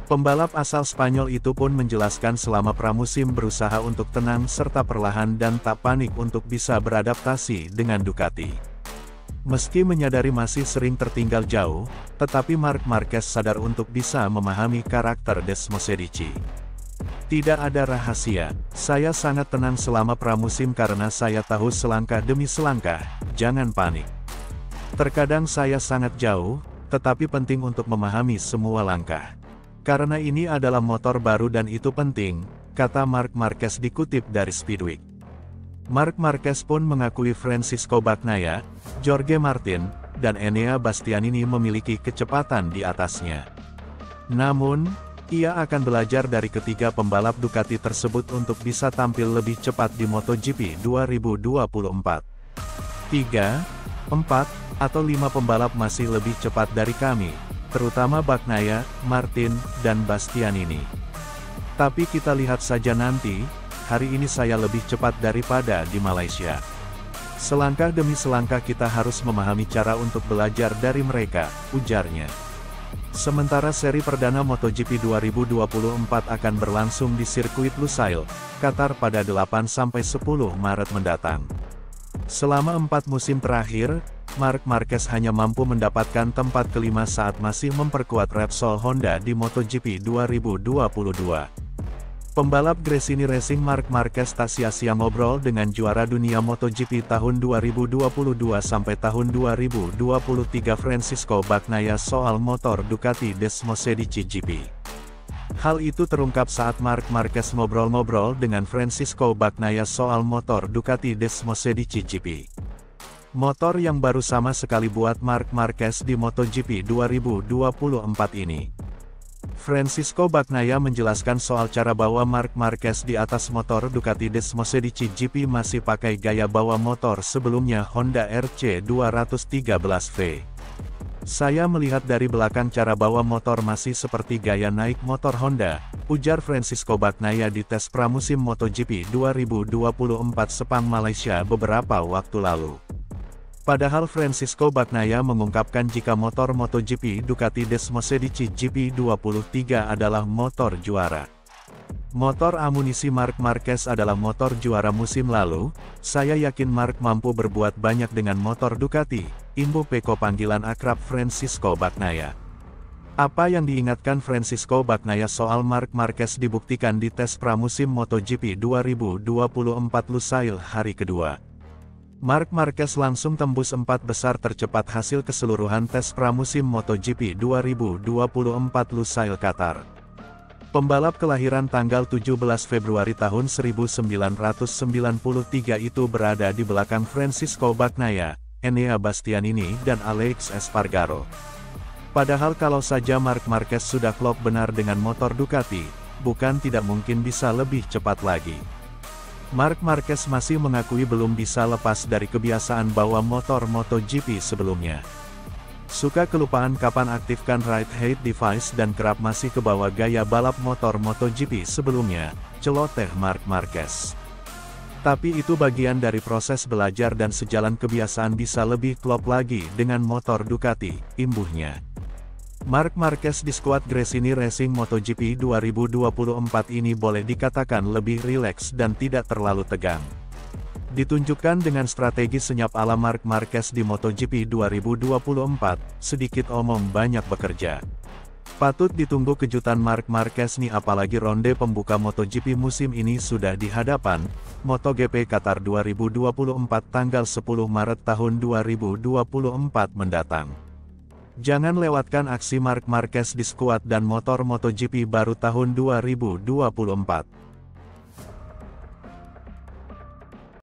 Pembalap asal Spanyol itu pun menjelaskan selama pramusim berusaha untuk tenang serta perlahan dan tak panik untuk bisa beradaptasi dengan Ducati. Meski menyadari masih sering tertinggal jauh, tetapi Marc Marquez sadar untuk bisa memahami karakter Desmosedici. Tidak ada rahasia, saya sangat tenang selama pramusim karena saya tahu selangkah demi selangkah, jangan panik. Terkadang saya sangat jauh, tetapi penting untuk memahami semua langkah. Karena ini adalah motor baru dan itu penting, kata Marc Marquez dikutip dari Speedweek. Marc Marquez pun mengakui Francisco Bagnaia, Jorge Martin, dan Enea Bastianini memiliki kecepatan di atasnya. Namun, ia akan belajar dari ketiga pembalap Ducati tersebut untuk bisa tampil lebih cepat di MotoGP 2024. 3, 4, atau 5 pembalap masih lebih cepat dari kami, terutama Bagnaia, Martin, dan Bastianini. Tapi kita lihat saja nanti, hari ini saya lebih cepat daripada di Malaysia. Selangkah demi selangkah kita harus memahami cara untuk belajar dari mereka, ujarnya. Sementara seri perdana MotoGP 2024 akan berlangsung di sirkuit Lusail, Qatar pada 8–10 Maret mendatang. Selama 4 musim terakhir, Marc Marquez hanya mampu mendapatkan tempat kelima saat masih memperkuat Repsol Honda di MotoGP 2022. Pembalap Gresini Racing Marc Marquez tak sia-sia ngobrol dengan juara dunia MotoGP tahun 2022 sampai tahun 2023 Francisco Bagnaia soal motor Ducati Desmosedici GP. Hal itu terungkap saat Marc Marquez ngobrol-ngobrol dengan Francisco Bagnaia soal motor Ducati Desmosedici GP. Motor yang baru sama sekali buat Marc Marquez di MotoGP 2024 ini. Francisco Bagnaia menjelaskan soal cara bawa Marc Marquez di atas motor Ducati Desmosedici GP masih pakai gaya bawa motor sebelumnya Honda RC 213V. Saya melihat dari belakang cara bawa motor masih seperti gaya naik motor Honda, ujar Francisco Bagnaia di tes pramusim MotoGP 2024 Sepang Malaysia beberapa waktu lalu. Padahal Francisco Bagnaia mengungkapkan jika motor MotoGP Ducati Desmosedici GP23 adalah motor juara. Motor amunisi Marc Marquez adalah motor juara musim lalu, saya yakin Marc mampu berbuat banyak dengan motor Ducati, imbuh Peko panggilan akrab Francisco Bagnaia. Apa yang diingatkan Francisco Bagnaia soal Marc Marquez dibuktikan di tes pramusim MotoGP 2024 Lusail hari kedua. Marc Marquez langsung tembus 4 besar tercepat hasil keseluruhan tes pramusim MotoGP 2024 Lusail Qatar. Pembalap kelahiran tanggal 17 Februari tahun 1993 itu berada di belakang Francisco Bagnaia, Enea Bastianini dan Alex Espargaro. Padahal kalau saja Marc Marquez sudah klop benar dengan motor Ducati, bukan tidak mungkin bisa lebih cepat lagi. Marc Marquez masih mengakui belum bisa lepas dari kebiasaan bawa motor MotoGP sebelumnya. Suka kelupaan kapan aktifkan right height device dan kerap masih kebawa gaya balap motor MotoGP sebelumnya, celoteh Marc Marquez. Tapi itu bagian dari proses belajar dan sejalan kebiasaan bisa lebih klop lagi dengan motor Ducati, imbuhnya. Marc Marquez di skuad Gresini Racing MotoGP 2024 ini boleh dikatakan lebih rileks dan tidak terlalu tegang. Ditunjukkan dengan strategi senyap ala Marc Marquez di MotoGP 2024, sedikit omong banyak bekerja. Patut ditunggu kejutan Marc Marquez nih apalagi ronde pembuka MotoGP musim ini sudah di hadapan, MotoGP Qatar 2024 tanggal 10 Maret tahun 2024 mendatang. Jangan lewatkan aksi Marc Marquez di skuad dan motor MotoGP baru tahun 2024.